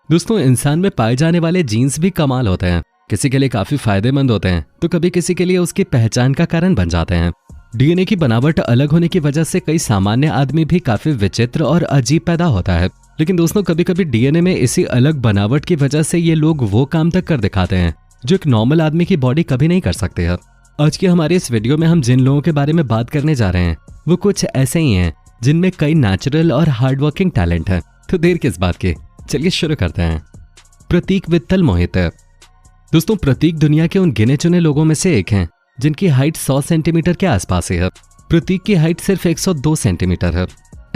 दोस्तों, इंसान में पाए जाने वाले जीन्स भी कमाल होते हैं। किसी के लिए काफी फायदेमंद होते हैं तो कभी किसी के लिए उसकी पहचान का कारण बन जाते हैं। डीएनए की बनावट अलग होने की वजह से कई सामान्य आदमी भी काफी विचित्र और अजीब पैदा होता है। लेकिन दोस्तों, कभी कभी डीएनए में इसी अलग बनावट की वजह से ये लोग वो काम तक कर दिखाते हैं जो एक नॉर्मल आदमी की बॉडी कभी नहीं कर सकते है। आज की हमारे इस वीडियो में हम जिन लोगों के बारे में बात करने जा रहे हैं वो कुछ ऐसे ही हैं जिनमें कई नेचुरल और हार्डवर्किंग टैलेंट है। तो देर किस बात की, चलिए शुरू करते हैं। प्रतीक वित्तल मोहित। दोस्तों, प्रतीक दुनिया के उन गिने चुने लोगों में से एक हैं जिनकी हाइट 100 सेंटीमीटर के आसपास है। प्रतीक की हाइट सिर्फ 102 सेंटीमीटर है।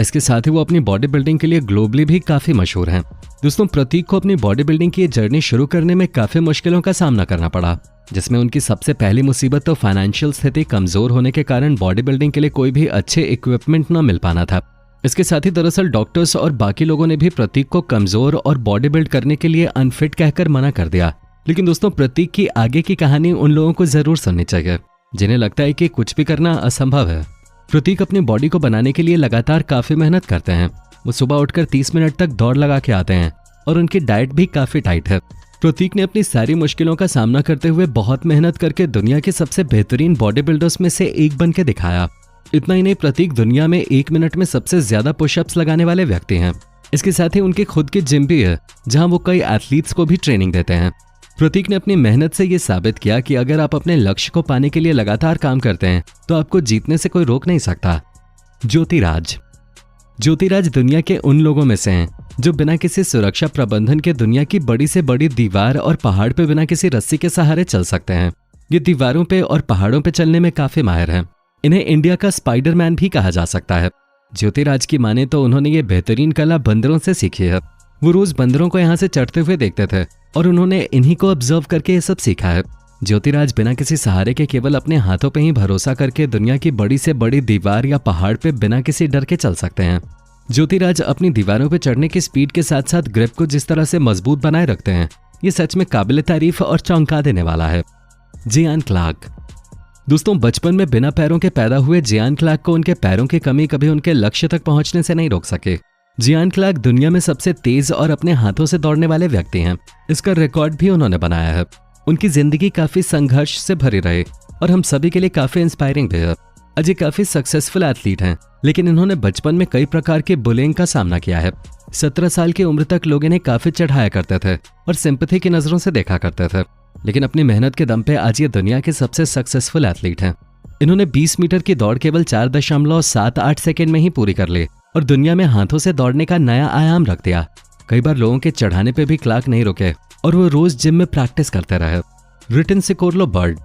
इसके साथ ही वो अपनी बॉडी बिल्डिंग के लिए ग्लोबली भी काफी मशहूर हैं। दोस्तों, प्रतीक को अपनी बॉडी बिल्डिंग की जर्नी शुरू करने में काफी मुश्किलों का सामना करना पड़ा, जिसमें उनकी सबसे पहली मुसीबत तो फाइनेंशियल स्थिति कमजोर होने के कारण बॉडी बिल्डिंग के लिए कोई भी अच्छे इक्विपमेंट न मिल पाना था। इसके साथ ही दरअसल डॉक्टर्स और बाकी लोगों ने भी प्रतीक को कमजोर और बॉडी बिल्ड करने के लिए अनफिट कहकर मना कर दिया। लेकिन दोस्तों, प्रतीक की आगे की कहानी उन लोगों को जरूर सुननी चाहिए जिन्हें लगता है कि कुछ भी करना असंभव है। प्रतीक अपनी बॉडी को बनाने के लिए लगातार काफी मेहनत करते हैं। वो सुबह उठकर 30 मिनट तक दौड़ लगा के आते हैं और उनकी डाइट भी काफी टाइट है। प्रतीक ने अपनी सारी मुश्किलों का सामना करते हुए बहुत मेहनत करके दुनिया के सबसे बेहतरीन बॉडी बिल्डर्स में से एक बन के दिखाया। इतना ही नहीं, प्रतीक दुनिया में 1 मिनट में सबसे ज्यादा पुशअप्स लगाने वाले व्यक्ति हैं। इसके साथ ही उनकी खुद की जिम भी है जहां वो कई एथलीट्स को भी ट्रेनिंग देते हैं। प्रतीक ने अपनी मेहनत से ये साबित किया कि अगर आप अपने लक्ष्य को पाने के लिए लगातार काम करते हैं तो आपको जीतने से कोई रोक नहीं सकता। ज्योतिराज। ज्योतिराज दुनिया के उन लोगों में से हैं जो बिना किसी सुरक्षा प्रबंधन के दुनिया की बड़ी से बड़ी दीवार और पहाड़ पे बिना किसी रस्सी के सहारे चल सकते हैं। ये दीवारों पे और पहाड़ों पे चलने में काफी माहिर हैं। इन्हें इंडिया का स्पाइडरमैन भी कहा जा सकता है। ज्योतिराज की माने तो उन्होंने ये बेहतरीन कला बंदरों से सीखी है। वो रोज बंदरों को यहाँ से चढ़ते हुए देखते थे और उन्होंने इन्हीं को ऑब्जर्व करके ये सब सीखा है। ज्योतिराज बिना किसी सहारे के केवल अपने हाथों पे ही भरोसा करके दुनिया की बड़ी से बड़ी दीवार या पहाड़ पे बिना किसी डर के चल सकते हैं। ज्योतिराज अपनी दीवारों पे चढ़ने की स्पीड के साथ साथ ग्रिप को जिस तरह से मजबूत बनाए रखते हैं, ये सच में काबिल तारीफ और चौंका देने वाला है। जियान क्लार्क। दोस्तों, बचपन में बिना पैरों के पैदा हुए जियान क्लार्क को उनके पैरों की कमी कभी उनके लक्ष्य तक पहुंचने से नहीं रोक सके। जियान क्लार्क दुनिया में सबसे तेज और अपने हाथों से दौड़ने वाले व्यक्ति हैं। इसका रिकॉर्ड भी उन्होंने बनाया है। उनकी जिंदगी काफी संघर्ष से भरी रही और हम सभी के लिए काफी इंस्पायरिंग भी है। आज ये काफी सक्सेसफुल एथलीट हैं, लेकिन इन्होंने बचपन में कई प्रकार के बुलिंग का सामना किया है। 17 साल की उम्र तक लोग इन्हें काफी चढ़ाया करते थे और सिंपैथी की नजरों से देखा करते थे। लेकिन अपनी मेहनत के दम पे आज ये दुनिया के सबसे सक्सेसफुल एथलीट हैं। इन्होंने 20 मीटर की दौड़ केवल 4.78 सेकेंड में ही पूरी कर ली और दुनिया में हाथों से दौड़ने का नया आयाम रख दिया। कई बार लोगों के चढ़ाने पे भी क्लार्क नहीं रुके और वो रोज जिम में प्रैक्टिस करते रहे। रिटन सिकोरलो बर्ड।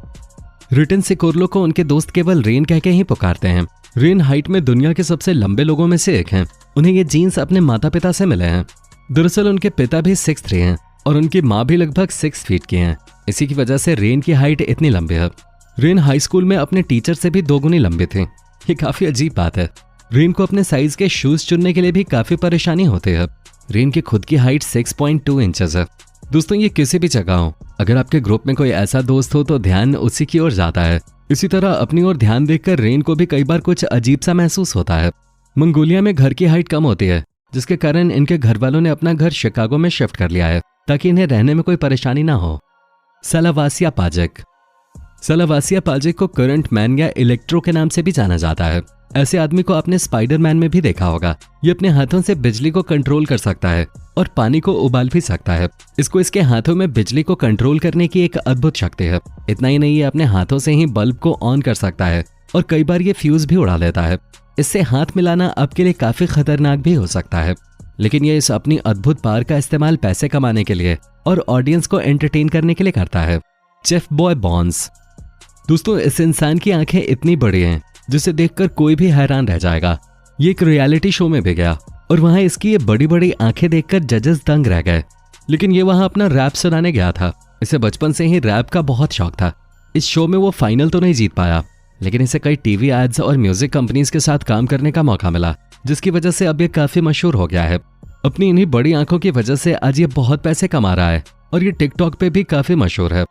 रिटन सिकोरलो को उनके दोस्त केवल रेन कह के ही पुकारते हैं। रेन हाइट में दुनिया के सबसे लंबे लोगों में से एक हैं। उन्हें ये जीन्स अपने माता पिता से मिले हैं। दरअसल उनके पिता भी 6'3" हैं और उनकी माँ भी लगभग 6 फीट की हैं। इसी की वजह से रेन की हाइट इतनी लंबी है। रेन हाई स्कूल में अपने टीचर से भी 2 गुनी लंबी थी। ये काफी अजीब बात है। रेन को अपने साइज के शूज चुनने के लिए भी काफी परेशानी होती है। रेन की खुद की हाइट 6.2 इंचेस है। दोस्तों, ये किसी भी जगह हो, अगर आपके ग्रुप में कोई ऐसा दोस्त हो तो ध्यान उसी की ओर जाता है। इसी तरह अपनी ओर ध्यान देखकर रेन को भी कई बार कुछ अजीब सा महसूस होता है। मंगोलिया में घर की हाइट कम होती है, जिसके कारण इनके घर वालों ने अपना घर शिकागो में शिफ्ट कर लिया है ताकि इन्हें रहने में कोई परेशानी ना हो। सलावासिया पाजेक। सलावासिया पाजेक को करंट मैन या इलेक्ट्रो के नाम से भी जाना जाता है। ऐसे आदमी को आपने स्पाइडरमैन में भी देखा होगा। ये अपने हाथों से बिजली को कंट्रोल कर सकता है और पानी को उबाल भी सकता है। इसको इसके हाथों में बिजली को कंट्रोल करने की एक अद्भुत शक्ति है। इतना ही नहीं, ये अपने हाथों से ही बल्ब को ऑन कर सकता है और कई बार ये फ्यूज भी उड़ा देता है। इससे हाथ मिलाना आपके लिए काफी खतरनाक भी हो सकता है, लेकिन ये इस अपनी अद्भुत पावर का इस्तेमाल पैसे कमाने के लिए और ऑडियंस को एंटरटेन करने के लिए करता है। Jeff Bezos. दोस्तों, इस इंसान की आंखें इतनी बड़ी हैं जिसे देखकर कोई भी हैरान रह जाएगा। ये एक रियलिटी शो में भी गया और वहां इसकी ये बड़ी बड़ी आंखें देखकर जजेस दंग रह गए। लेकिन ये वहां अपना रैप सुनाने गया था। इसे बचपन से ही रैप का बहुत शौक था। इस शो में वो फाइनल तो नहीं जीत पाया, लेकिन इसे कई टीवी एड्स और म्यूजिक कंपनीज के साथ काम करने का मौका मिला, जिसकी वजह से अब ये काफी मशहूर हो गया है। अपनी इन्हीं बड़ी आंखों की वजह से आज ये बहुत पैसे कमा रहा है और ये टिकटॉक पे भी काफी मशहूर है।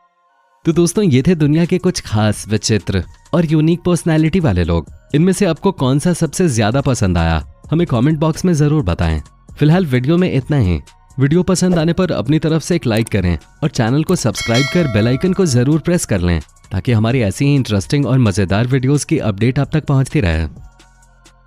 तो दोस्तों, ये थे दुनिया के कुछ खास, विचित्र और यूनिक पर्सनैलिटी वाले लोग। इनमें से आपको कौन सा सबसे ज्यादा पसंद आया, हमें कमेंट बॉक्स में जरूर बताएं। फिलहाल वीडियो में इतना ही। वीडियो पसंद आने पर अपनी तरफ से एक लाइक करें और चैनल को सब्सक्राइब कर बेल आइकन को जरूर प्रेस कर लें ताकि हमारी ऐसी ही इंटरेस्टिंग और मजेदार वीडियोस की अपडेट आप तक पहुंचती रहे।